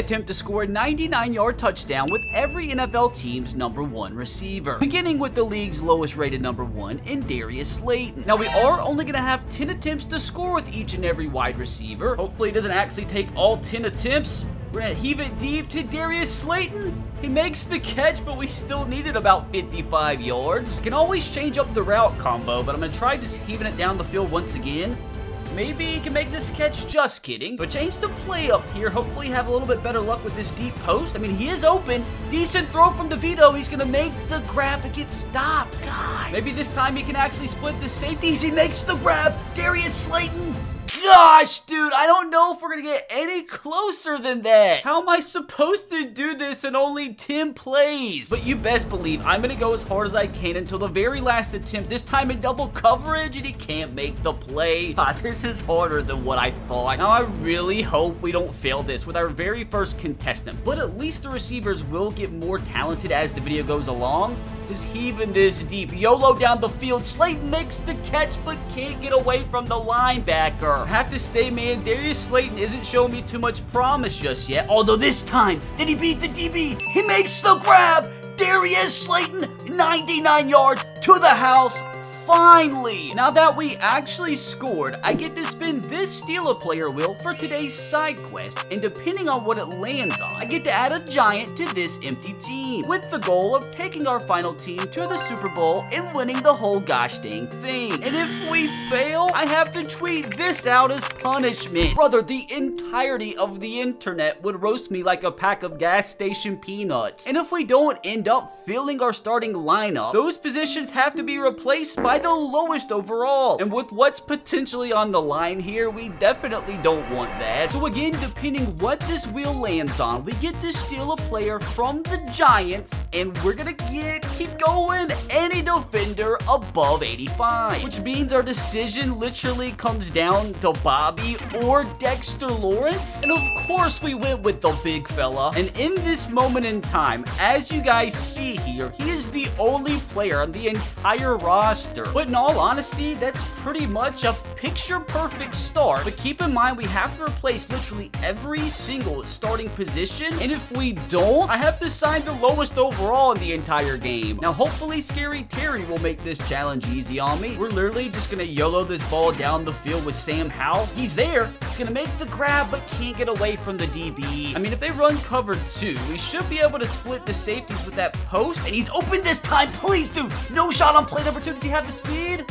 attempt to score a 99-yard touchdown with every NFL team's #1 receiver, beginning with the league's lowest rated #1 in Darius Slayton. Now, we are only going to have 10 attempts to score with each and every wide receiver. Hopefully, it doesn't actually take all 10 attempts. We're going to heave it deep to Darius Slayton. He makes the catch, but we still needed about 55 yards. Can always change up the route combo, but I'm going to try just heaving it down the field once again. Maybe he can make this catch, just kidding. But change the play up here. Hopefully have a little bit better luck with this deep post. I mean, he is open. Decent throw from DeVito. He's going to make the grab and get stopped. God. Maybe this time he can actually split the safeties. He makes the grab. Darius Slayton. Gosh, dude, I don't know if we're going to get any closer than that. How am I supposed to do this in only 10 plays? But you best believe I'm going to go as hard as I can until the very last attempt, this time in double coverage, and he can't make the play. God, this is harder than what I thought. Now, I really hope we don't fail this with our very first contestant, but at least the receivers will get more talented as the video goes along. Just heaving this deep. YOLO down the field. Slayton makes the catch, but can't get away from the linebacker. I have to say, man, Darius Slayton isn't showing me too much promise just yet. Although this time, did he beat the DB? He makes the grab. Darius Slayton, 99 yards to the house. Finally! Now that we actually scored, I get to spin this Steal a Player wheel for today's side quest, and depending on what it lands on, I get to add a giant to this empty team, with the goal of taking our final team to the Super Bowl and winning the whole gosh dang thing. And if we fail, I have to tweet this out as punishment. Brother, the entirety of the internet would roast me like a pack of gas station peanuts. And if we don't end up filling our starting lineup, those positions have to be replaced by the lowest overall. And with what's potentially on the line here, we definitely don't want that. So again, depending what this wheel lands on, we get to steal a player from the Giants, and we're gonna keep going any defender above 85. Which means our decision literally comes down to Bobby or Dexter Lawrence. And of course, we went with the big fella. And in this moment in time, as you guys see here, he is the only player on the entire roster. But in all honesty, that's pretty much a picture-perfect start. But keep in mind, we have to replace literally every single starting position. And if we don't, I have to sign the lowest overall in the entire game. Now, hopefully, Scary Terry will make this challenge easy on me. We're literally just going to YOLO this ball down the field with Sam Howell. He's there. He's going to make the grab, but can't get away from the DB. I mean, if they run cover 2, we should be able to split the safeties with that post. And he's open this time. Please, dude. No shot on play number 2. Does he have the speed?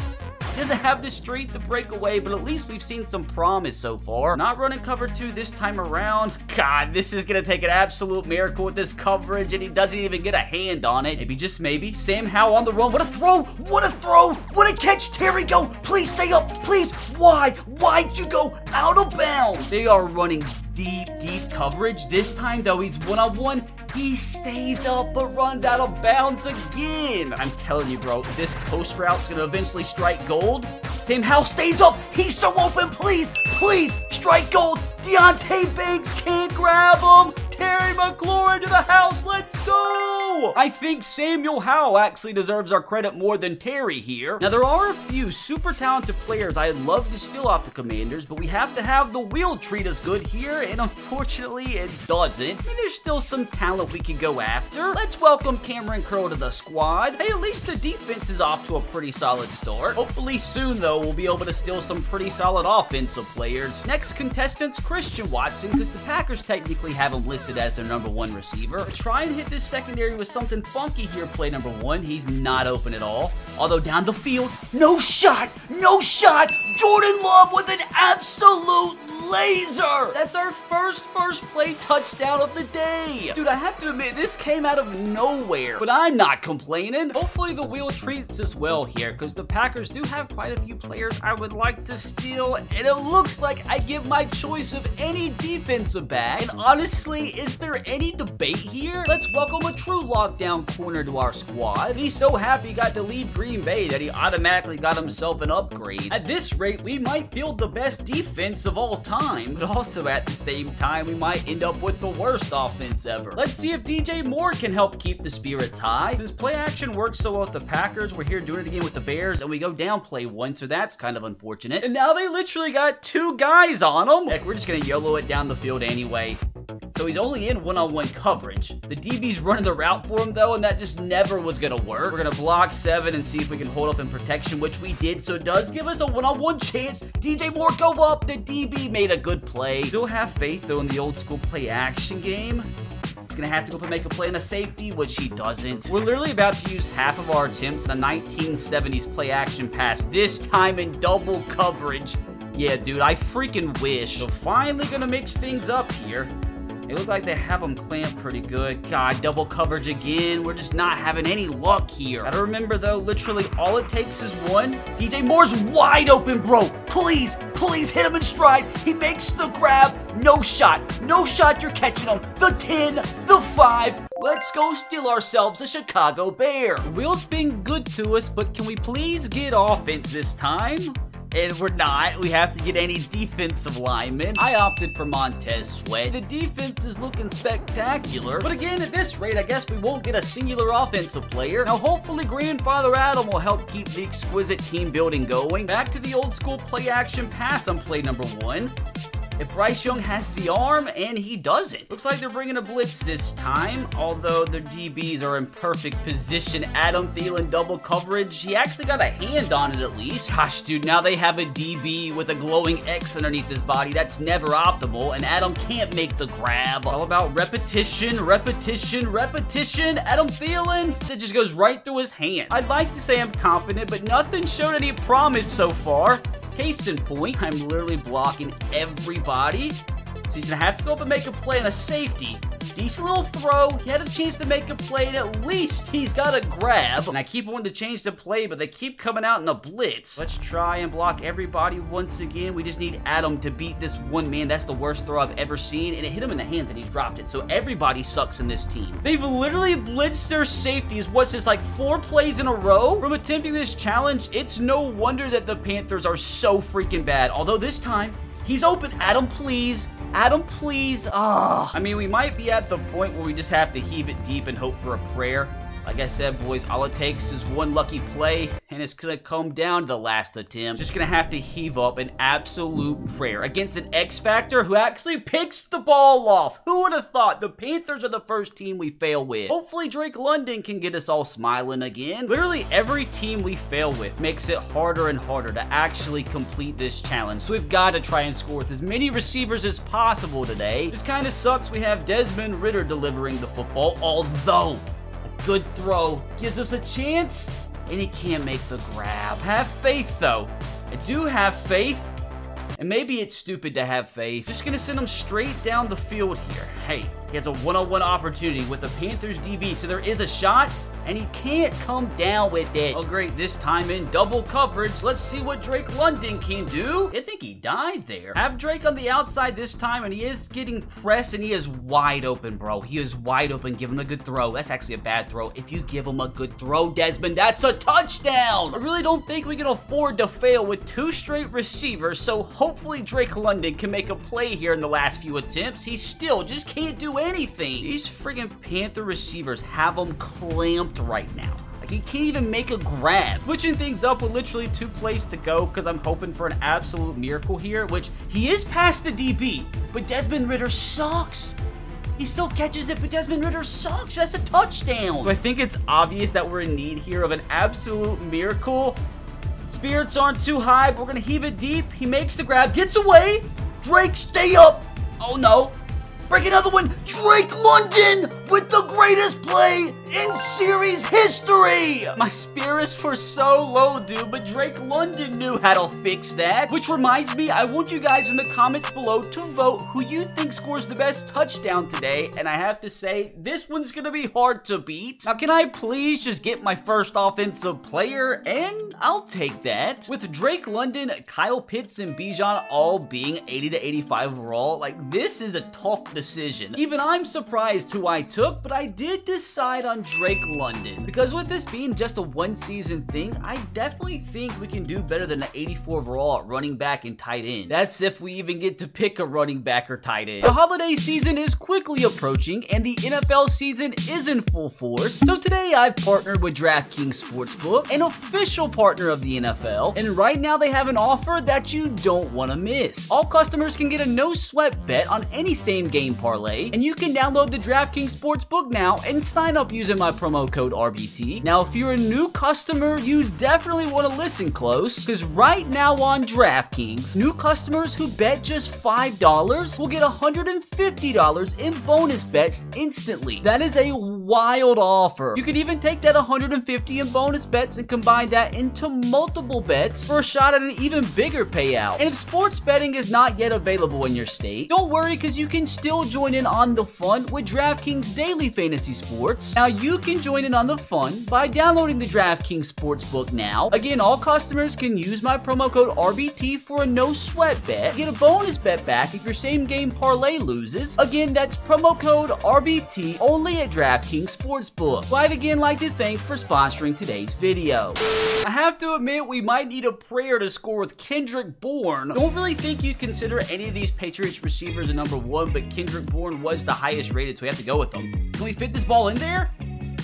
He doesn't have the strength to break away, but at least we've seen some promise so far. Not running cover 2 this time around. God, this is going to take an absolute miracle with this coverage, and he doesn't even get a hand on it. Maybe, just maybe. Sam Howell on the run. What a throw! What a throw! What a catch! Terry, go! Please stay up! Please! Why? Why'd you go out of bounds? They are running deep coverage. This time, though, he's one-on-one. He stays up, but runs out of bounds again. I'm telling you, bro, this post route's gonna eventually strike gold. Sam Howell stays up. He's so open. Please, please, strike gold. Deontay Banks can't grab him. Terry McLaurin to the house. Let's go. I think Samuel Howell actually deserves our credit more than Terry here. Now, there are a few super talented players I'd love to steal off the Commanders, but we have to have the wheel treat us good here, and unfortunately, it doesn't. I mean, there's still some talent we can go after. Let's welcome Cameron Curl to the squad. Hey, at least the defense is off to a pretty solid start. Hopefully soon, though, we'll be able to steal some pretty solid offensive players. Next contestant's Christian Watson, because the Packers technically have him listed as their #1 receiver. Try and hit this secondary with something funky here, play number 1. He's not open at all. Although down the field, no shot! No shot! Jordan Love with an absolute laser! That's our first play touchdown of the day. Dude, I have to admit, this came out of nowhere, but I'm not complaining. Hopefully the wheel treats us well here, because the Packers do have quite a few players I would like to steal, and it looks like I give my choice of any defensive back. And honestly, is there any debate here? Let's welcome a true lockdown corner to our squad. He's so happy he got to leave Green Bay that he automatically got himself an upgrade. At this rate, we might field the best defense of all time, but also at the same time, we might end up with the worst offense ever. Let's see if DJ Moore can help keep the spirits high. Since play action works so well with the Packers, we're here doing it again with the Bears, and we go down play 1, so that's kind of unfortunate. And now they literally got 2 guys on them. Heck, we're just gonna YOLO it down the field anyway. So he's only in one-on-one coverage. The DB's running the route for him though, and that just never was gonna work. We're gonna block 7 and see if we can hold up in protection, which we did. So it does give us a one-on-one chance. DJ Moore go up. The DB made a good play. Still have faith though in the old school play action game. Gonna have to go up and make a play in a safety, which he doesn't. We're literally about to use half of our attempts in a 1970s play action pass, this time in double coverage. Yeah, dude, I freaking wish. So finally gonna mix things up here. They look like they have them clamped pretty good. God, double coverage again. We're just not having any luck here. Gotta remember though, literally all it takes is one. DJ Moore's wide open, bro. Please, please hit him in stride. He makes the grab. No shot. No shot, you're catching him. The 10, the 5. Let's go steal ourselves a Chicago Bear. The wheel's been good to us, but can we please get offense this time? And we're not. We have to get any defensive linemen. I opted for Montez Sweat. The defense is looking spectacular. But again, at this rate, I guess we won't get a singular offensive player. Now, hopefully, Grandfather Adam will help keep the exquisite team building going. Back to the old school play action pass on play number 1. If Bryce Young has the arm, and he doesn't. Looks like they're bringing a blitz this time, although their DBs are in perfect position. Adam Thielen double coverage. He actually got a hand on it at least. Gosh, dude, now they have a DB with a glowing X underneath his body. That's never optimal, and Adam can't make the grab. All about repetition, repetition, repetition. Adam Thielen, that just goes right through his hand. I'd like to say I'm confident, but nothing showed any promise so far. Case in point, I'm literally blocking everybody. So he's gonna have to go up and make a play on a safety. Decent little throw. He had a chance to make a play, and at least he's got a grab. And I keep wanting to change the play, but they keep coming out in a blitz. Let's try and block everybody once again. We just need Adam to beat this one man. That's the worst throw I've ever seen, and it hit him in the hands, and he's dropped it. So everybody sucks in this team. They've literally blitzed their safeties. What's this, like 4 plays in a row? From attempting this challenge, it's no wonder that the Panthers are so freaking bad. Although this time, he's open. Adam, please. Adam, please. I mean, we might be at the point where we just have to heave it deep and hope for a prayer. Like I said, boys, all it takes is one lucky play, and it's going to come down to the last attempt. Just going to have to heave up an absolute prayer against an X-Factor who actually picks the ball off. Who would have thought? The Panthers are the first team we fail with. Hopefully, Drake London can get us all smiling again. Literally, every team we fail with makes it harder and harder to actually complete this challenge. So we've got to try and score with as many receivers as possible today. Just kind of sucks we have Desmond Ridder delivering the football, although good throw gives us a chance, and he can't make the grab. Have faith, though. I do have faith, and maybe it's stupid to have faith. Just gonna send him straight down the field here. Hey, he has a one-on-one opportunity with the Panthers DB, so there is a shot, and he can't come down with it. Oh, great, this time in double coverage. Let's see what Drake London can do. I think he died there. Have Drake on the outside this time, and he is getting pressed, and he is wide open, bro. He is wide open. Give him a good throw. That's actually a bad throw. If you give him a good throw, Desmond, that's a touchdown. I really don't think we can afford to fail with 2 straight receivers, so hopefully Drake London can make a play here in the last few attempts. He still just can't do anything. These friggin' Panther receivers have him clamped right now. Like, he can't even make a grab. Switching things up with literally 2 plays to go because I'm hoping for an absolute miracle here, which he is past the DB, but Desmond Ridder sucks. He still catches it, but Desmond Ridder sucks. That's a touchdown. So I think it's obvious that we're in need here of an absolute miracle. Spirits aren't too high, but we're going to heave it deep. He makes the grab, gets away. Drake, stay up. Oh, no. Break another one. Drake London with the greatest play in series history. My spirits were so low, dude, but Drake London knew how to fix that. Which reminds me, I want you guys in the comments below to vote who you think scores the best touchdown today. And I have to say, this one's gonna be hard to beat. Now, can I please just get my first offensive player? And I'll take that. With Drake London, Kyle Pitts, and Bijan all being 80 to 85 overall, like, this is a tough decision. Even I'm surprised who I took, but I did decide on on Drake London. Because with this being just a one-season thing, I definitely think we can do better than the 84 overall at running back and tight end. That's if we even get to pick a running back or tight end. The holiday season is quickly approaching, and the NFL season is in full force. So today I've partnered with DraftKings Sportsbook, an official partner of the NFL, and right now they have an offer that you don't want to miss. All customers can get a no-sweat bet on any same-game parlay, and you can download the DraftKings Sportsbook now and sign up using my promo code RBT. Now, if you're a new customer, you definitely want to listen close, because right now on DraftKings, new customers who bet just $5 will get $150 in bonus bets instantly. That is a wild offer. You could even take that $150 in bonus bets and combine that into multiple bets for a shot at an even bigger payout. And if sports betting is not yet available in your state, don't worry, because you can still join in on the fun with DraftKings Daily Fantasy Sports. Now, you can join in on the fun by downloading the DraftKings Sportsbook now. Again, all customers can use my promo code RBT for a no-sweat bet. Get a bonus bet back if your same-game parlay loses. Again, that's promo code RBT only at DraftKings Sportsbook. I'd again like to thank for sponsoring today's video. I have to admit, we might need a prayer to score with Kendrick Bourne. Don't really think you consider any of these Patriots receivers a number one, but Kendrick Bourne was the highest rated, so we have to go with him. Can we fit this ball in there?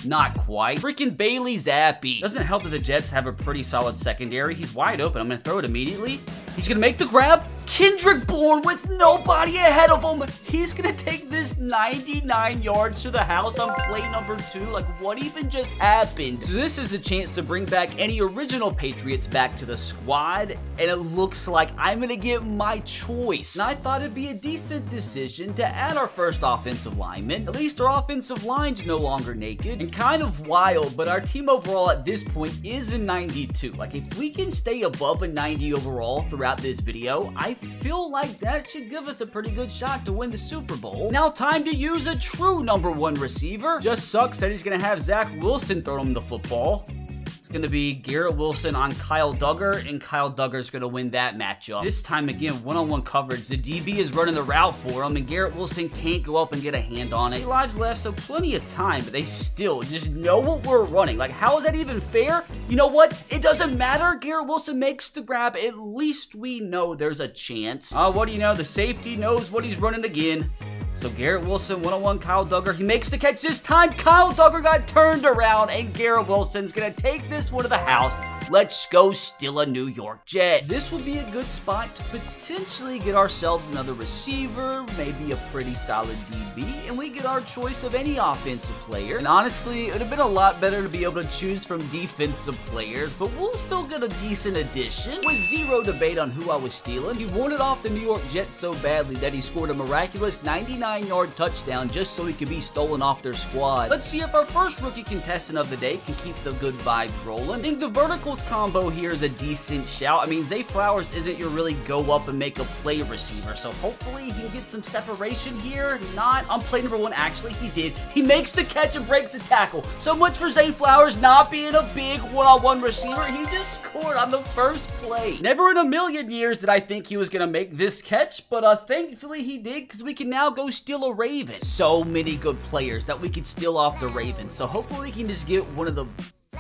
Not quite. Freaking Bailey Zappi. Doesn't help that the Jets have a pretty solid secondary. He's wide open. I'm going to throw it immediately. He's going to make the grab. Kendrick Bourne with nobody ahead of him. He's going to take this 99 yards to the house on play number 2. Like, what even just happened? So this is the chance to bring back any original Patriots back to the squad, and it looks like I'm going to get my choice. And I thought it'd be a decent decision to add our first offensive lineman. At least our offensive line's no longer naked. And kind of wild, but our team overall at this point is a 92. Like, if we can stay above a 90 overall throughout this video, I feel like that should give us a pretty good shot to win the Super Bowl. Now, time to use a true number one receiver. Just sucks that he's going to have Zach Wilson throw him the football. It's going to be Garrett Wilson on Kyle Duggar, and Kyle Duggar's going to win that matchup. This time, again, one-on-one coverage. The DB is running the route for him, and Garrett Wilson can't go up and get a hand on it. 8 lives left, so plenty of time, but they still just know what we're running. Like, how is that even fair? You know what? It doesn't matter. Garrett Wilson makes the grab. At least we know there's a chance. What do you know? The safety knows what he's running again. So Garrett Wilson, one-on-one Kyle Duggar. He makes the catch this time. Kyle Duggar got turned around, and Garrett Wilson's going to take this one to the house. Let's go steal a New York Jet. This will be a good spot to potentially get ourselves another receiver, maybe a pretty solid DB, and we get our choice of any offensive player. And honestly, it would have been a lot better to be able to choose from defensive players, but we'll still get a decent addition. With zero debate on who I was stealing, he wanted off the New York Jets so badly that he scored a miraculous 99-yard touchdown just so he could be stolen off their squad. Let's see if our first rookie contestant of the day can keep the good vibes rolling. I think the vertical combo here is a decent shout. I mean, Zay Flowers isn't your really go up and make a play receiver, so hopefully he can get some separation here. Not on play number 1. Actually, he did. He makes the catch and breaks the tackle. So much for Zay Flowers not being a big one-on-one receiver. He just scored on the first play. Never in a million years did I think he was going to make this catch, but thankfully he did, because we can now go steal a Raven. So many good players that we could steal off the Ravens, so hopefully we can just get one of the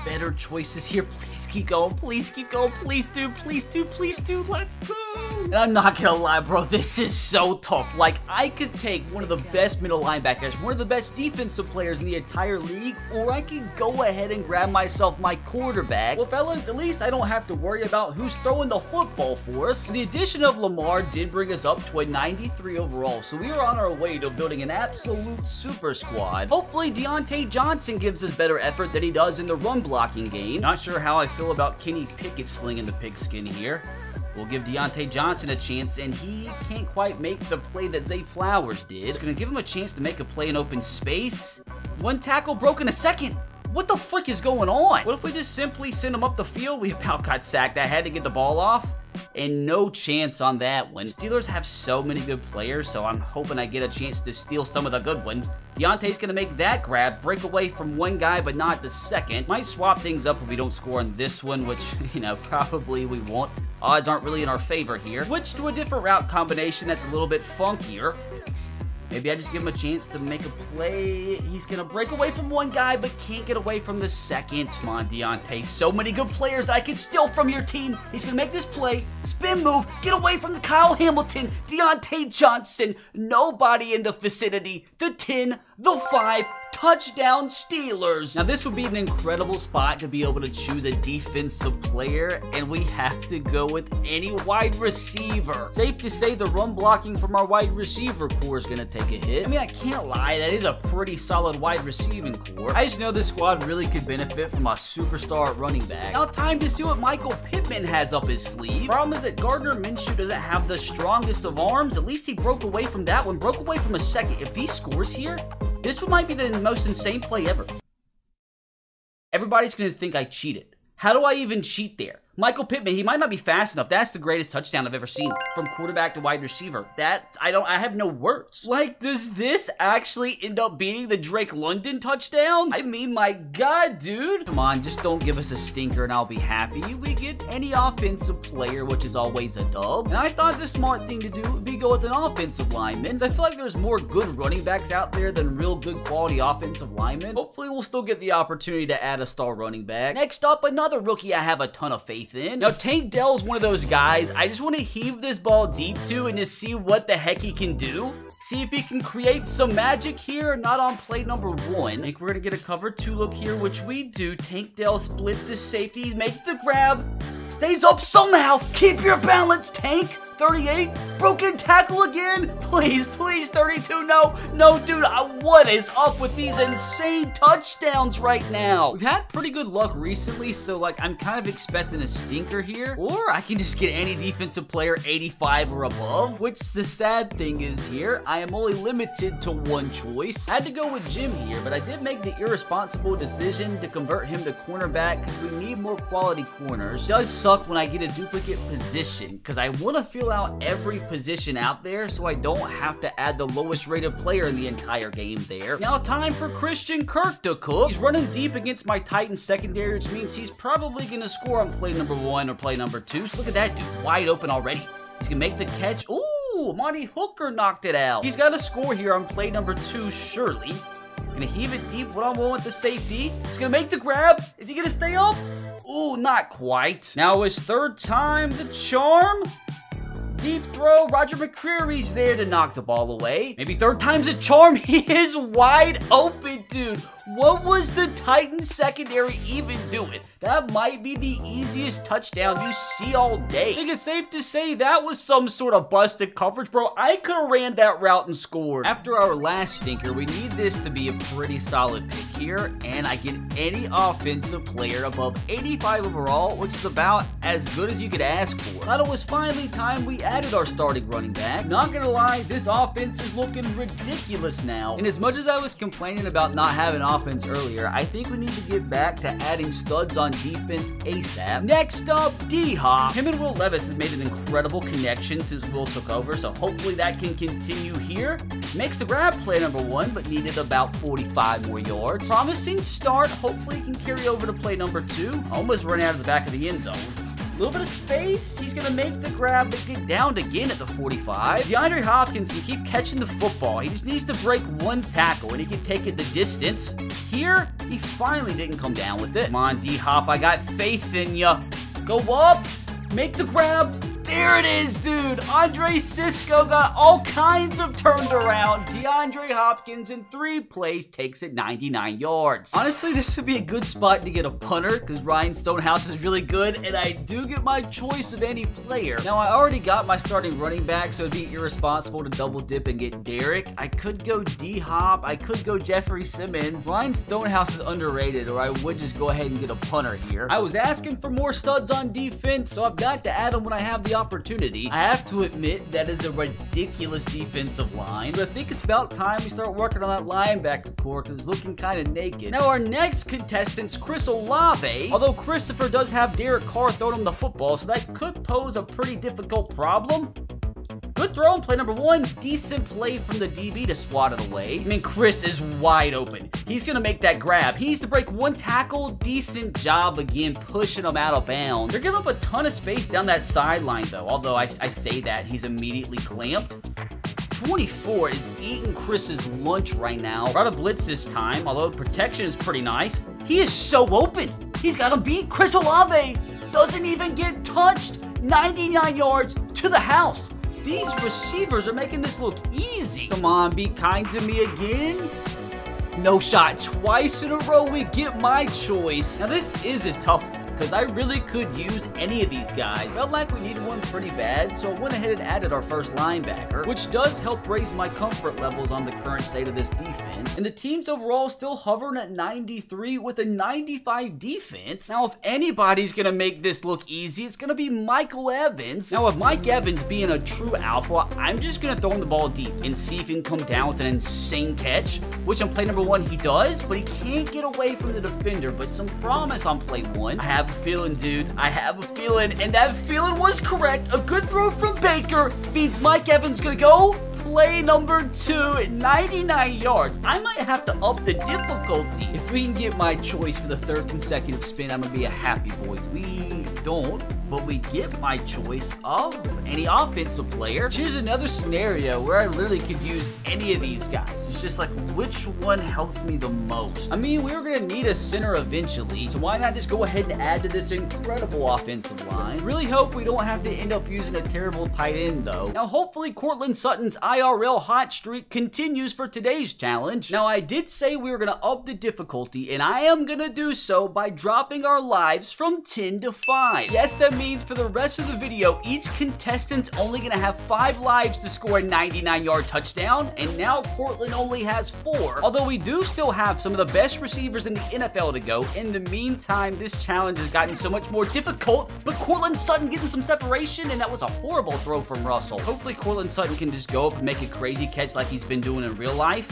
better choices here. Please keep going. Please keep going. Please do. Please do. Please do. Let's go. And I'm not gonna lie, bro. This is so tough. Like, I could take one of the best middle linebackers, one of the best defensive players in the entire league, or I could go ahead and grab myself my quarterback. Well, fellas, at least I don't have to worry about who's throwing the football for us. The addition of Lamar did bring us up to a 93 overall, so we are on our way to building an absolute super squad. Hopefully, Deontay Johnson gives us better effort than he does in the run blocking game. Not sure how I feel about Kenny Pickett slinging the pigskin here. We'll give Deontay Johnson a chance, and he can't quite make the play that Zay Flowers did. It's going to give him a chance to make a play in open space. One tackle broke in a second. What the frick is going on? What if we just simply send him up the field? We about got sacked. I had to get the ball off, and no chance on that one. Steelers have so many good players, so I'm hoping I get a chance to steal some of the good ones. Deontay's going to make that grab, break away from one guy, but not the second. Might swap things up if we don't score on this one, which, you know, probably we won't. Odds aren't really in our favor here. Switch to a different route combination that's a little bit funkier. Maybe I just give him a chance to make a play. He's going to break away from one guy, but can't get away from the second. Come on, Deontay. So many good players that I can steal from your team. He's going to make this play. Spin move. Get away from the Kyle Hamilton. Deontay Johnson. Nobody in the vicinity. The 10, the 5. Touchdown Steelers. Now this would be an incredible spot to be able to choose a defensive player, and we have to go with any wide receiver. Safe to say the run blocking from our wide receiver core is going to take a hit. I mean, I can't lie, that is a pretty solid wide receiving core. I just know this squad really could benefit from a superstar running back. Now time to see what Michael Pittman has up his sleeve. Problem is that Gardner Minshew doesn't have the strongest of arms. At least he broke away from that one, broke away from a second. If he scores here, this one might be the most insane play ever. Everybody's going to think I cheated. How do I even cheat there? Michael Pittman, he might not be fast enough. That's the greatest touchdown I've ever seen from quarterback to wide receiver. I have no words. Like, does this actually end up beating the Drake London touchdown? I mean, my God, dude. Come on, just don't give us a stinker and I'll be happy. We get any offensive player, which is always a dub. And I thought the smart thing to do would be go with an offensive lineman. I feel like there's more good running backs out there than real good quality offensive linemen. Hopefully, we'll still get the opportunity to add a star running back. Next up, another rookie I have a ton of faith in. Now, Tank Dell's one of those guys I just want to heave this ball deep to and just see what the heck he can do. See if he can create some magic here, not on play number 1. I think we're going to get a cover 2 look here, which we do. Tank Dell split the safety, make the grab, stays up somehow. Keep your balance, Tank. 38, broken tackle again. Please, please, 32, no, dude, what is up with these insane touchdowns right now? We've had pretty good luck recently, so like I'm kind of expecting a stinker here, or I can just get any defensive player 85 or above, which the sad thing is here, I am only limited to one choice. I had to go with Jim here, but I did make the irresponsible decision to convert him to cornerback because we need more quality corners. It does suck when I get a duplicate position because I want to feel out every position out there so I don't have to add the lowest rated player in the entire game there. Now time for Christian Kirk to cook. He's running deep against my Titans secondary, which means he's probably going to score on play number 1 or play number 2. So look at that dude, wide open already. He's going to make the catch. Ooh, Monty Hooker knocked it out. He's got to score here on play number 2, surely. Gonna heave it deep, one-on-one with the safety. He's gonna make the grab. Is he gonna stay up? Ooh, not quite. Now his third time, the charm. Deep throw, Roger McCreary's there to knock the ball away. Maybe third time's a charm. He is wide open, dude. What was the Titans secondary even doing? That might be the easiest touchdown you see all day. I think it's safe to say that was some sort of busted coverage, bro. I could have ran that route and scored. After our last stinker, we need this to be a pretty solid pick here, and I get any offensive player above 85 overall, which is about as good as you could ask for. Thought it was finally time we added our starting running back. Not gonna lie, this offense is looking ridiculous now. And as much as I was complaining about not having offense earlier, I think we need to get back to adding studs on defense ASAP. Next up, D-Hop. Him and Will Levis has made an incredible connection since Will took over, so hopefully that can continue here. Makes the grab play number 1, but needed about 45 more yards. Promising start. Hopefully he can carry over to play number 2. Almost run out of the back of the end zone. A little bit of space. He's going to make the grab, but get downed again at the 45. DeAndre Hopkins can keep catching the football. He just needs to break one tackle, and he can take it the distance. Here, he finally didn't come down with it. Come on, D-Hop. I got faith in ya. Go up. Make the grab. There it is, dude. Andre Cisco got all kinds of turned around. DeAndre Hopkins in 3 plays takes it 99 yards. Honestly, this would be a good spot to get a punter because Ryan Stonehouse is really good, and I do get my choice of any player. Now, I already got my starting running back, so it'd be irresponsible to double dip and get Derek. I could go D-Hop. I could go Jeffrey Simmons. Ryan Stonehouse is underrated, or I would just go ahead and get a punter here. I was asking for more studs on defense, so I've got to add them when I have the opportunity. I have to admit that is a ridiculous defensive line, but I think it's about time we start working on that linebacker core because it's looking kind of naked. Now our next contestant's Chris Olave, although Christopher does have Derek Carr throwing him the football, so that could pose a pretty difficult problem. Good throw on play number 1. Decent play from the DB to swat it away. I mean, Chris is wide open. He's going to make that grab. He needs to break one tackle. Decent job again, pushing him out of bounds. They're giving up a ton of space down that sideline, though. Although I say that, he's immediately clamped. 24 is eating Chris's lunch right now. We're out of blitz this time, although protection is pretty nice. He is so open. He's got him beat. Chris Olave doesn't even get touched. 99 yards to the house. These receivers are making this look easy. Come on, be kind to me again. No shot. Twice in a row we get my choice. Now this is a tough one, because I really could use any of these guys. Felt like we needed one pretty bad, so I went ahead and added our first linebacker, which does help raise my comfort levels on the current state of this defense. And the team's overall still hovering at 93 with a 95 defense. Now, if anybody's gonna make this look easy, it's gonna be Michael Evans. Now, with Mike Evans being a true alpha, I'm just gonna throw him the ball deep and see if he can come down with an insane catch, which on play number 1 he does, but he can't get away from the defender. But some promise on play 1. I have a feeling, dude. I have a feeling, and that feeling was correct. A good throw from Baker means Mike Evans gonna go play number 2 at 99 yards. I might have to up the difficulty. If we can get my choice for the 3rd consecutive spin, I'm gonna be a happy boy. We don't, but we get my choice of any offensive player. Here's another scenario where I literally could use any of these guys. It's just like, which one helps me the most? I mean, we were gonna need a center eventually, so why not just go ahead and add to this incredible offensive line? Really hope we don't have to end up using a terrible tight end though. Now, hopefully Courtland Sutton's IRL hot streak continues for today's challenge. Now, I did say we were gonna up the difficulty, and I am gonna do so by dropping our lives from 10 to 5. Yes, that means for the rest of the video, each contestant's only gonna have 5 lives to score a 99-yard touchdown, and now Courtland only has 4. Although we do still have some of the best receivers in the NFL to go. In the meantime, this challenge has gotten so much more difficult, but Courtland Sutton getting some separation, and that was a horrible throw from Russell. Hopefully Courtland Sutton can just go up and make a crazy catch like he's been doing in real life.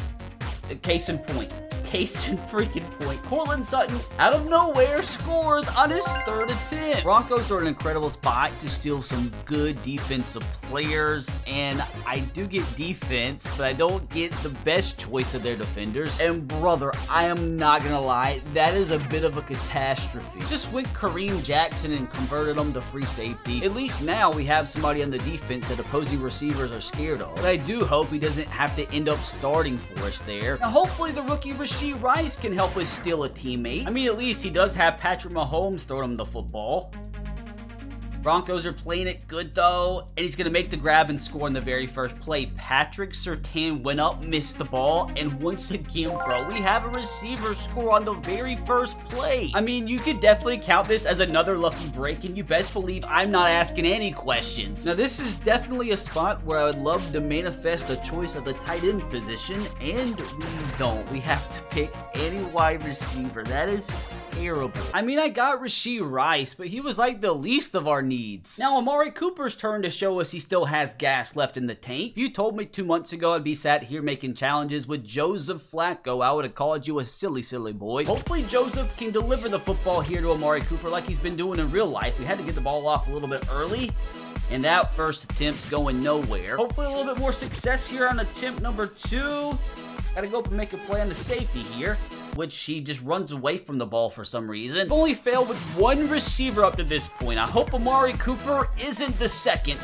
Case in point. Case in freaking point. Courtland Sutton, out of nowhere, scores on his 3rd attempt. Broncos are in an incredible spot to steal some good defensive players, and I do get defense, but I don't get the best choice of their defenders. And brother, I am not gonna lie, that is a bit of a catastrophe. Just went Kareem Jackson and converted him to free safety. At least now we have somebody on the defense that opposing receivers are scared of. But I do hope he doesn't have to end up starting for us there. Now, hopefully the rookie Rashee Rice can help us steal a teammate. I mean, at least he does have Patrick Mahomes throwing him the football. Broncos are playing it good though, and he's gonna make the grab and score in the very first play. Patrick Surtain went up, missed the ball, and once again, bro, we have a receiver score on the very first play. I mean, you could definitely count this as another lucky break, and you best believe I'm not asking any questions. Now, this is definitely a spot where I would love to manifest a choice of the tight end position, and we don't. We have to pick any wide receiver. That is terrible. I mean, I got Rashee Rice, but he was like the least of our needs. Now, Amari Cooper's turn to show us he still has gas left in the tank. If you told me 2 months ago I'd be sat here making challenges with Joseph Flacco, I would have called you a silly boy. Hopefully Joseph can deliver the football here to Amari Cooper like he's been doing in real life. We had to get the ball off a little bit early, and that first attempt's going nowhere. Hopefully a little bit more success here on attempt number 2. Gotta go up and make a play on the safety here, which he just runs away from the ball for some reason. I've only failed with 1 receiver up to this point. I hope Amari Cooper isn't the second.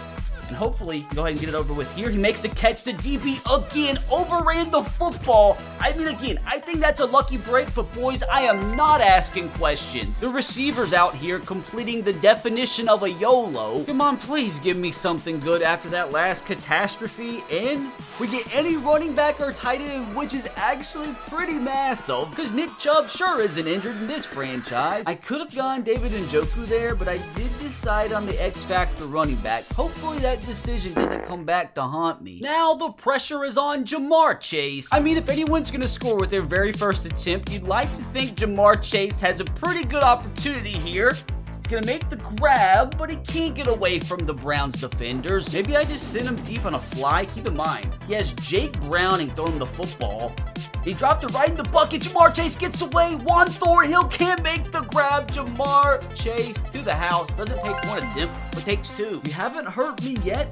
And hopefully, go ahead and get it over with here. He makes the catch. The DB again overran the football. I mean, again, I think that's a lucky break, but boys, I am not asking questions. The receivers out here completing the definition of a YOLO. Come on, please give me something good after that last catastrophe. And we get any running back or tight end, which is actually pretty massive, because Nick Chubb sure isn't injured in this franchise. I could have gone David Njoku there, but I did decide on the X Factor running back. Hopefully that decision doesn't come back to haunt me. Now the pressure is on Ja'Marr Chase. I mean, if anyone's gonna score with their very first attempt, you'd like to think Ja'Marr Chase has a pretty good opportunity here. He's gonna make the grab, but he can't get away from the Browns defenders. Maybe I just send him deep on a fly. Keep in mind, he has Jake Browning throwing him the football. He dropped it right in the bucket. Ja'Marr Chase gets away. Juan Thornhill can't make the grab. Ja'Marr Chase to the house. Doesn't take 1 attempt, but takes 2. You haven't hurt me yet.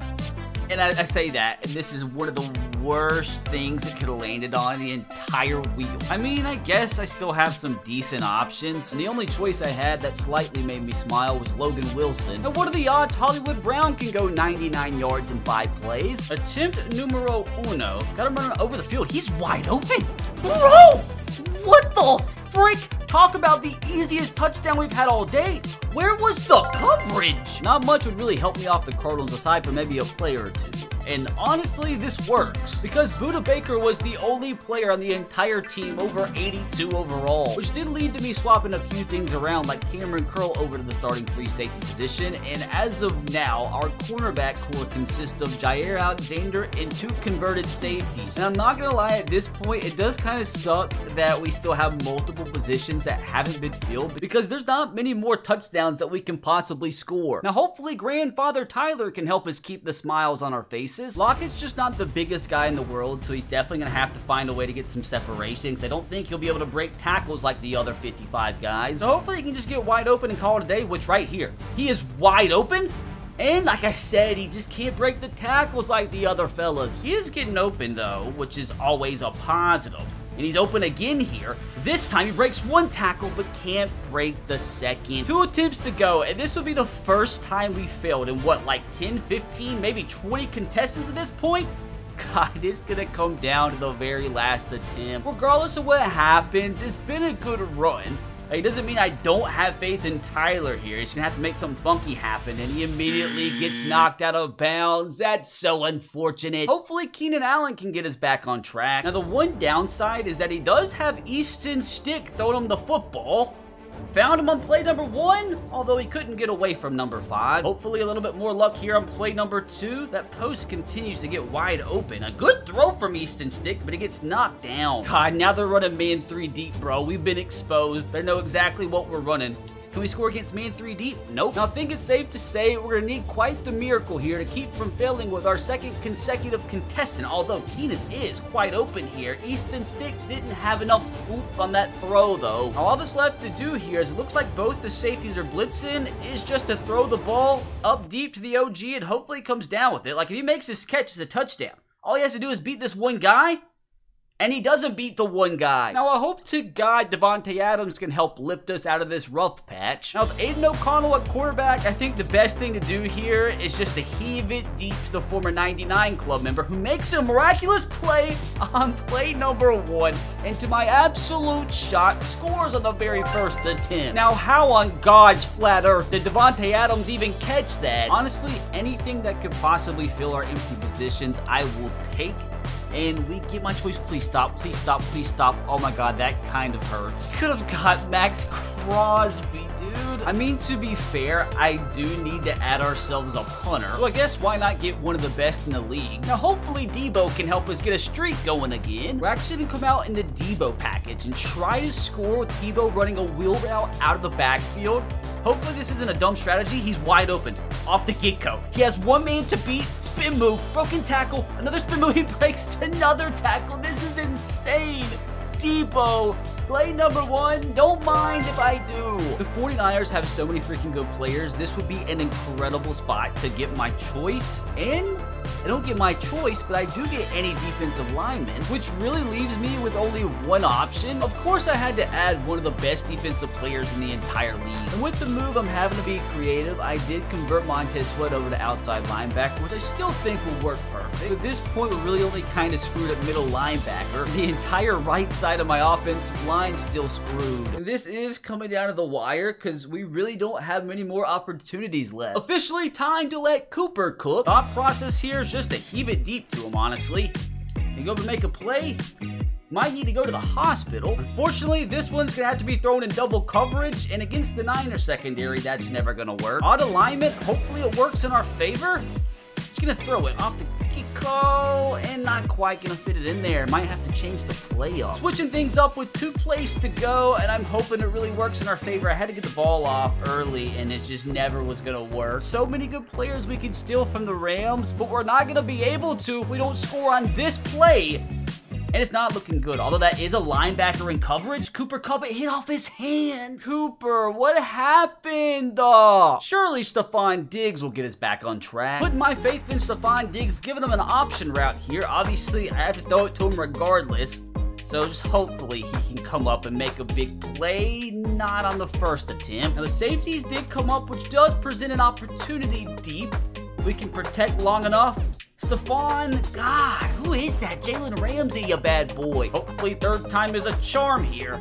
And I say that, and this is one of the worst things it could have landed on the entire wheel. I mean, I guess I still have some decent options, and the only choice I had that slightly made me smile was Logan Wilson. And what are the odds Hollywood Brown can go 99 yards in 5 plays? Attempt numero uno. Got him running over the field. He's wide open. Bro! What the frick? Talk about the easiest touchdown we've had all day. Where was the coverage? Not much would really help me off the Cardinals aside from maybe a player or two. And honestly, this works because Budda Baker was the only player on the entire team over 82 overall, which did lead to me swapping a few things around like Cameron Curl over to the starting free safety position. And as of now, our cornerback core consists of Jair Alexander and 2 converted safeties. And I'm not gonna lie, at this point, it does kind of suck that we still have multiple positions that haven't been filled because there's not many more touchdowns that we can possibly score. Now, hopefully, grandfather Tyler can help us keep the smiles on our faces. Lockett's just not the biggest guy in the world, so he's definitely going to have to find a way to get some separation because I don't think he'll be able to break tackles like the other 55 guys. So hopefully he can just get wide open and call it a day, which right here, he is wide open. And like I said, he just can't break the tackles like the other fellas. He is getting open though, which is always a positive. And he's open again here. This time he breaks 1 tackle, but can't break the second. 2 attempts to go, and this will be the first time we failed in what, like 10, 15, maybe 20 contestants at this point? God, it's gonna come down to the very last attempt. Regardless of what happens, it's been a good run. It doesn't mean I don't have faith in Tyler here. He's going to have to make something funky happen, and he immediately gets knocked out of bounds. That's so unfortunate. Hopefully, Keenan Allen can get us back on track. Now, the one downside is that he does have Easton Stick throwing him the football. Found him on play number 1, although he couldn't get away from number 5. Hopefully a little bit more luck here on play number 2. That post continues to get wide open. A good throw from Easton Stick, but he gets knocked down. God, now they're running man 3 deep, bro. We've been exposed. They know exactly what we're running. Can we score against man 3 deep? Nope. Now, I think it's safe to say we're going to need quite the miracle here to keep from failing with our second consecutive contestant, although Keenan is quite open here. Easton Stick didn't have enough oomph on that throw, though. Now, all that's left to do here is it looks like both the safeties are blitzing, is just to throw the ball up deep to the OG and hopefully comes down with it. Like, if he makes this catch, it's a touchdown. All he has to do is beat this one guy, and he doesn't beat the one guy. Now, I hope to God Davante Adams can help lift us out of this rough patch. Now, with Aiden O'Connell at quarterback, I think the best thing to do here is just to heave it deep to the former 99 club member who makes a miraculous play on play number 1, and to my absolute shock, scores on the very first attempt. Now, how on God's flat earth did Davante Adams even catch that? Honestly, anything that could possibly fill our empty positions, I will take. And we get my choice. Please stop. Please stop. Please stop. Oh my God, that kind of hurts. Could have got Max Crosby, dude. I mean, to be fair, I do need to add ourselves a punter. So I guess why not get one of the best in the league? Now, hopefully Debo can help us get a streak going again. We're actually going to come out in the Debo package and try to score with Debo running a wheel route out of the backfield. Hopefully this isn't a dumb strategy. He's wide open off the get-go. He has 1 man to beat. Spin move, broken tackle, another spin move. He breaks another tackle. This is insane. Debo, play number 1. Don't mind if I do. The 49ers have so many freaking good players. This would be an incredible spot to get my choice. And I don't get my choice, but I do get any defensive lineman, which really leaves me with only one option. Of course, I had to add one of the best defensive players in the entire league. And with the move, I'm having to be creative. I did convert Montez Sweat over to outside linebacker, which I still think will work perfect. At this point, we're really only kind of screwed at middle linebacker. The entire right side of my offensive line still screwed. And this is coming down to the wire because we really don't have many more opportunities left. Officially time to let Cooper cook. Thought process here is just to heave it deep to him, honestly. Can you go over and make a play? Might need to go to the hospital. Unfortunately, this one's gonna have to be thrown in double coverage, and against the Niners secondary, that's never gonna work. Odd alignment, hopefully it works in our favor. Just gonna throw it off the kick-o, and not quite gonna fit it in there. Might have to change the play up. Switching things up with 2 plays to go, and I'm hoping it really works in our favor. I had to get the ball off early, and it just never was gonna work. So many good players we could steal from the Rams, but we're not gonna be able to if we don't score on this play. And it's not looking good. Although that is a linebacker in coverage. Cooper Kupp, it hit off his hand. Cooper, what happened? Surely Stefon Diggs will get us back on track. Putting my faith in Stefon Diggs, giving him an option route here. Obviously, I have to throw it to him regardless. So just hopefully he can come up and make a big play. Not on the first attempt. Now the safeties did come up, which does present an opportunity deep. We can protect long enough. Stefon, God, who is that? Jalen Ramsey, you bad boy. Hopefully third time is a charm here.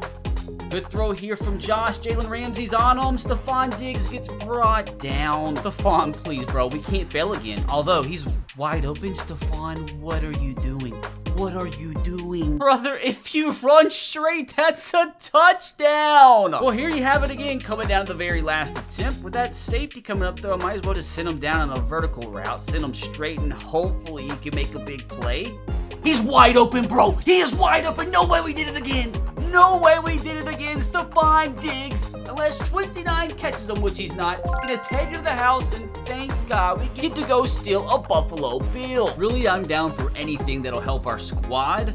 Good throw here from Josh. Jalen Ramsey's on him. Stefon Diggs gets brought down. Stefon, please, bro. We can't fail again. Although he's wide open. Stefon, what are you doing? What are you doing? Brother, if you run straight, that's a touchdown. Well, here you have it again, coming down to the very last attempt. With that safety coming up, though, I might as well just send him down on a vertical route. Send him straight, and hopefully he can make a big play. He's wide open, bro. He is wide open. No way we did it again. No way we did it again. Stefon Diggs, unless 29 catches him, which he's not, gonna take it to the house, and thank God we get to go steal a Buffalo Bill. Really, I'm down for anything that'll help our squad.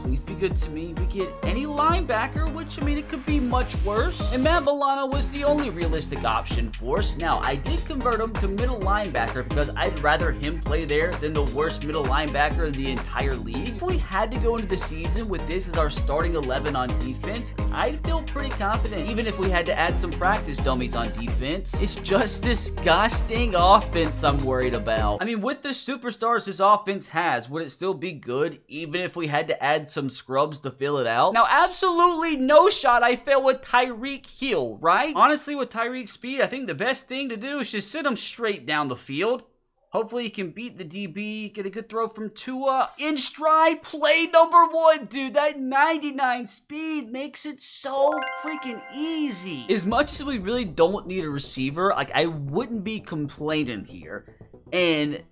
Please be good to me. We get any linebacker, which, I mean, it could be much worse. And Matt Milano was the only realistic option for us. Now, I did convert him to middle linebacker because I'd rather him play there than the worst middle linebacker in the entire league. If we had to go into the season with this as our starting 11 on defense, I'd feel pretty confident, even if we had to add some practice dummies on defense. It's just this gosh dang offense I'm worried about. I mean, with the superstars this offense has, would it still be good, even if we had to add some scrubs to fill it out? Now, absolutely no shot I fail with Tyreek Hill, right? Honestly, with Tyreek's speed, I think the best thing to do is just sit him straight down the field. Hopefully he can beat the DB, get a good throw from Tua. In stride, play number 1. Dude, that 99 speed makes it so freaking easy. As much as we really don't need a receiver, like, I wouldn't be complaining here. And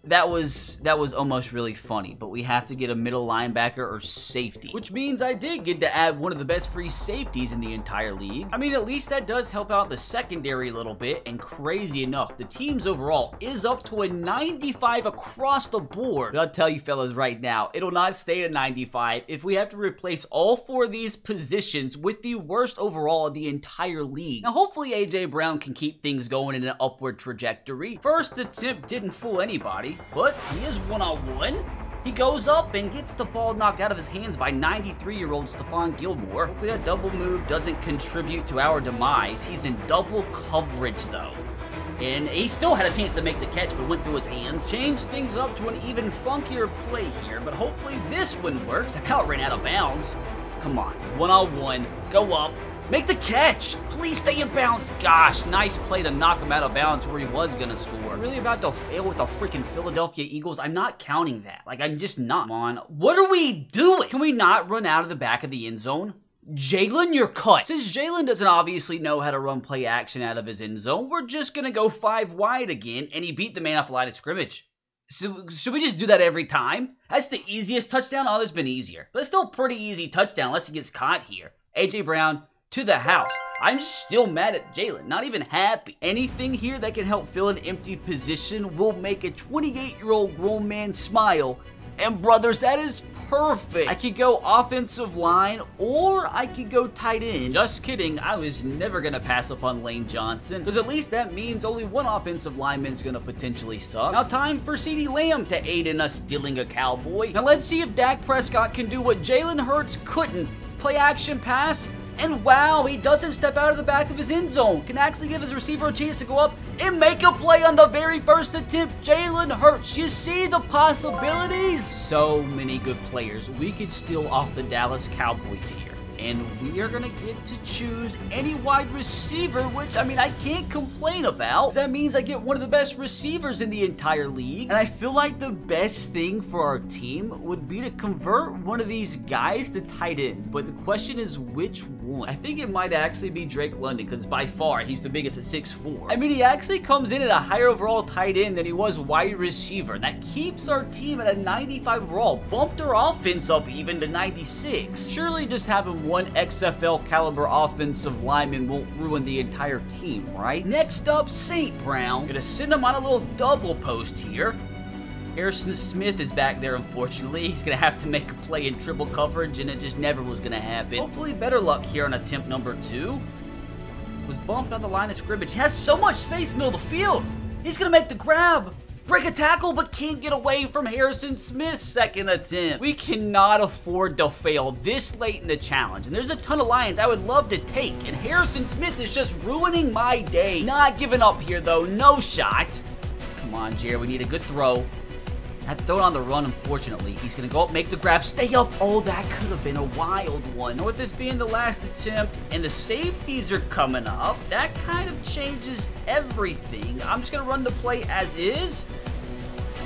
that was almost really funny, but we have to get a middle linebacker or safety, which means I did get to add one of the best free safeties in the entire league. I mean, at least that does help out the secondary a little bit, and crazy enough, the team's overall is up to a 95 across the board. But I'll tell you fellas right now, it'll not stay at 95 if we have to replace all 4 of these positions with the worst overall of the entire league. Now, hopefully AJ Brown can keep things going in an upward trajectory. First attempt didn't fool anybody, but he is one-on-one. He goes up and gets the ball knocked out of his hands by 93-year-old Stephon Gilmore. Hopefully that double move doesn't contribute to our demise. He's in double coverage, though. And he still had a chance to make the catch, but went through his hands. Changed things up to an even funkier play here, but hopefully this one works. How it ran out of bounds. Come on, one-on-one, go up. Make the catch! Please stay in bounds! Gosh, nice play to knock him out of bounds where he was gonna score. Really about to fail with the freaking Philadelphia Eagles? I'm not counting that. Like, I'm just not. Come on. What are we doing? Can we not run out of the back of the end zone? Jalen, you're cut. Since Jalen doesn't obviously know how to run play action out of his end zone, we're just gonna go 5 wide again, and he beat the man off the line of scrimmage. So, should we just do that every time? That's the easiest touchdown? Oh, there's been easier. But it's still a pretty easy touchdown unless he gets caught here. AJ Brown to the house. I'm still mad at Jalen, not even happy. Anything here that can help fill an empty position will make a 28-year-old grown man smile. And brothers, that is perfect. I could go offensive line or I could go tight end. Just kidding, I was never gonna pass up on Lane Johnson, because at least that means only one offensive lineman is gonna potentially suck. Now time for CeeDee Lamb to aid in us stealing a Cowboy. Now let's see if Dak Prescott can do what Jalen Hurts couldn't. Play action pass. And wow, he doesn't step out of the back of his end zone. Can actually give his receiver a chance to go up and make a play on the very first attempt. Jalen Hurts, you see the possibilities? So many good players. We could steal off the Dallas Cowboys here. And we are going to get to choose any wide receiver, which, I mean, I can't complain about. That means I get one of the best receivers in the entire league. And I feel like the best thing for our team would be to convert one of these guys to tight end. But the question is, which one? I think it might actually be Drake London, because by far, he's the biggest at 6'4". I mean, he actually comes in at a higher overall tight end than he was wide receiver. And that keeps our team at a 95 overall. Bumped our offense up even to 96. Surely just having one XFL caliber offensive lineman won't ruin the entire team, right? Next up, St. Brown. Gonna send him on a little double post here. Harrison Smith is back there, unfortunately. He's going to have to make a play in triple coverage, and it just never was going to happen. Hopefully better luck here on attempt number 2. Was bumped on the line of scrimmage. He has so much space in the middle of the field. He's going to make the grab. Break a tackle, but can't get away from Harrison Smith's second attempt. We cannot afford to fail this late in the challenge. And there's a ton of Lions I would love to take. And Harrison Smith is just ruining my day. Not giving up here, though. No shot. Come on, Jared. We need a good throw. Had to throw it on the run, unfortunately. He's going to go up, make the grab, stay up. Oh, that could have been a wild one. And with this being the last attempt, and the safeties are coming up, that kind of changes everything. I'm just going to run the play as is.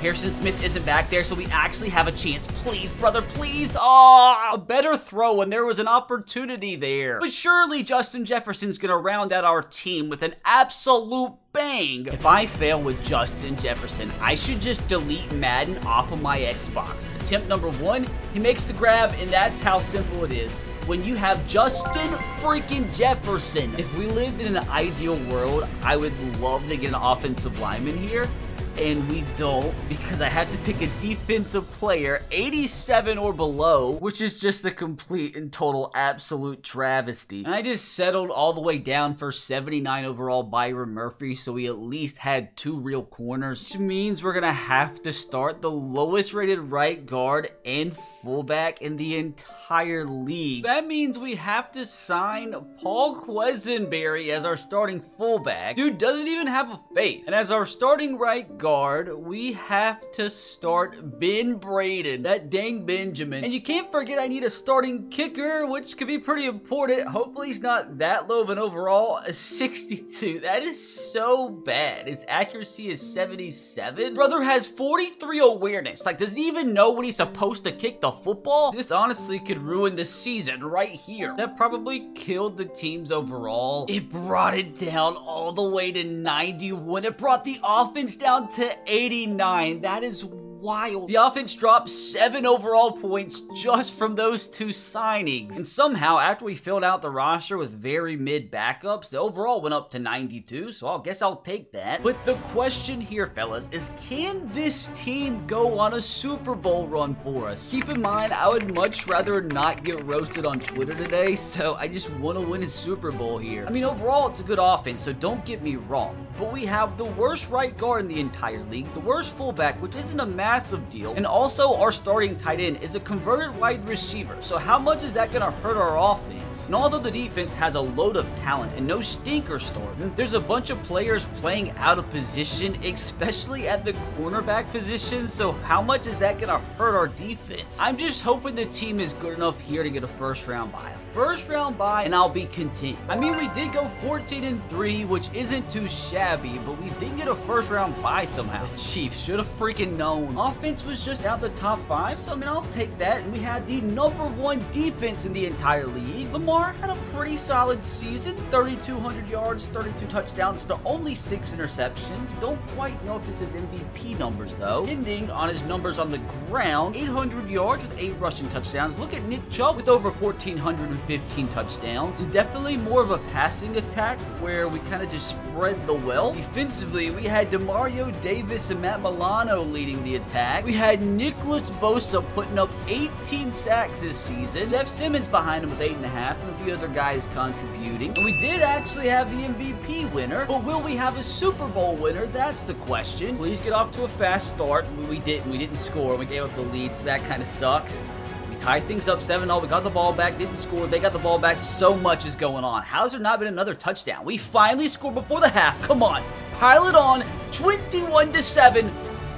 Harrison Smith isn't back there, so we actually have a chance. Please, brother, please. Oh, a better throw when there was an opportunity there. But surely Justin Jefferson's going to round out our team with an absolute bang. If I fail with Justin Jefferson, I should just delete Madden off of my Xbox. Attempt number 1, he makes the grab, and that's how simple it is. When you have Justin freaking Jefferson. If we lived in an ideal world, I would love to get an offensive lineman here. And we don't, because I had to pick a defensive player 87 or below, which is just a complete and total absolute travesty. And I just settled all the way down for 79 overall Byron Murphy, so we at least had 2 real corners, which means we're gonna have to start the lowest rated right guard and fullback in the entire league. That means we have to sign Paul Quesenberry as our starting fullback. Dude doesn't even have a face. And as our starting right guard, we have to start Ben Braden, that dang Benjamin. And you can't forget I need a starting kicker, which could be pretty important. Hopefully he's not that low of an overall. A 62. That is so bad. His accuracy is 77. Brother has 43 awareness. Like, doesn't even know when he's supposed to kick the football. This honestly could ruin the season right here. That probably killed the team's overall. It brought it down all the way to 91. It brought the offense down to 89. That is wild. The offense dropped 7 overall points just from those 2 signings. And somehow, after we filled out the roster with very mid backups, the overall went up to 92, so I guess I'll take that. But the question here, fellas, is can this team go on a Super Bowl run for us? Keep in mind, I would much rather not get roasted on Twitter today, so I just want to win a Super Bowl here. I mean, overall, it's a good offense, so don't get me wrong. But we have the worst right guard in the entire league, the worst fullback, which isn't a massive deal, and also our starting tight end is a converted wide receiver. So how much is that going to hurt our offense? And although the defense has a load of talent and no stinker starting, there's a bunch of players playing out of position, especially at the cornerback position. So how much is that going to hurt our defense? I'm just hoping the team is good enough here to get a first round bye. First round bye, and I'll be content. I mean, we did go 14-3, which isn't too shabby, but we did get a first round bye somehow. The Chiefs should have freaking known. Offense was just out the top 5, so I mean, I'll take that. And we had the #1 defense in the entire league. Lamar had a pretty solid season, 3,200 yards, 32 touchdowns to only 6 interceptions. Don't quite know if this is MVP numbers though. Ending on his numbers on the ground, 800 yards with 8 rushing touchdowns. Look at Nick Chubb with over 1,415 touchdowns. Definitely more of a passing attack where we kind of just spread the wealth. Defensively, we had Demario Davis and Matt Milano leading the attack. We had Nicholas Bosa putting up 18 sacks this season. Jeff Simmons behind him with 8.5, and a few other guys contributing. And we did actually have the MVP winner, but will we have a Super Bowl winner? That's the question. Please get off to a fast start. We didn't. We didn't score. We gave up the lead, so that kind of sucks. Tied things up 7-0. We got the ball back, didn't score. They got the ball back. So much is going on. How's there not been another touchdown? We finally scored before the half. Come on. Pile it on. 21-7.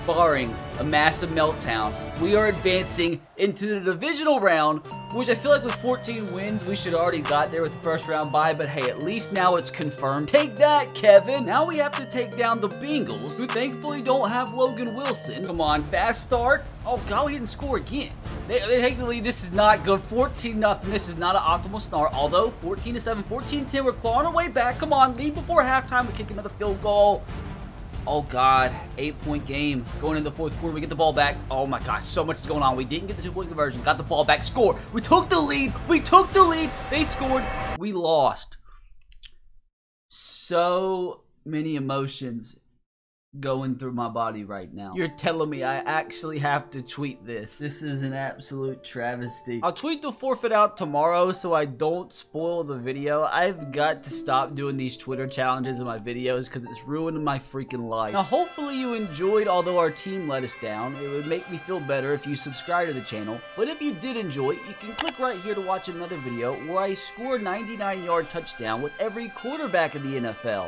Barring a massive meltdown, we are advancing into the divisional round, which I feel like with 14 wins, we should already got there with the first round bye, but hey, at least now it's confirmed. Take that, Kevin. Now we have to take down the Bengals, who thankfully don't have Logan Wilson. Come on, fast start. Oh, God, we didn't score again. They take the lead. This is not good. 14-0. This is not an optimal start, although 14-7, 14-10, we're clawing our way back. Come on, lead before halftime. We kick another field goal. Oh, God. 8-point game. Going into the fourth quarter, we get the ball back. Oh, my gosh. So much is going on. We didn't get the 2-point conversion. Got the ball back. Score. We took the lead. We took the lead. They scored. We lost. So many emotions going through my body right now. You're telling me I actually have to tweet this. This is an absolute travesty. I'll tweet the forfeit out tomorrow so I don't spoil the video. I've got to stop doing these Twitter challenges in my videos because it's ruining my freaking life. Now, hopefully you enjoyed, although our team let us down. It would make me feel better if you subscribe to the channel. But if you did enjoy it, you can click right here to watch another video where I score a 99-yard touchdown with every quarterback in the NFL.